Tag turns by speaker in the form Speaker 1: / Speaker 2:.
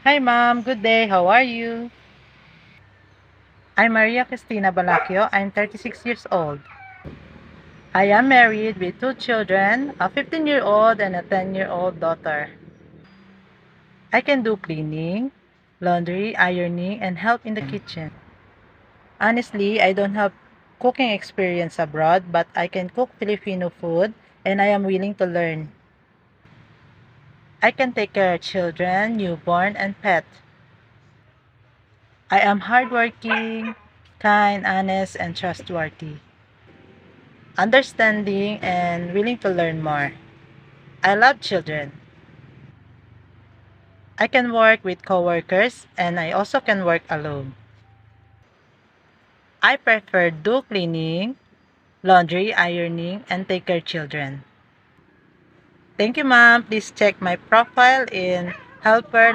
Speaker 1: Hi ma'am, good day. How are you? I'm Maria Cristina Balacchio. I'm 36 years old. I am married with two children, a 15-year-old and a 10-year-old daughter. I can do cleaning, laundry, ironing, and help in the kitchen. Honestly, I don't have cooking experience abroad, but I can cook Filipino food and I am willing to learn. I can take care of children, newborn, and pet. I am hardworking, kind, honest, and trustworthy, understanding, and willing to learn more. I love children. I can work with coworkers and I also can work alone. I prefer do cleaning, laundry, ironing, and take care children. Thank you, ma'am. Please check my profile in helper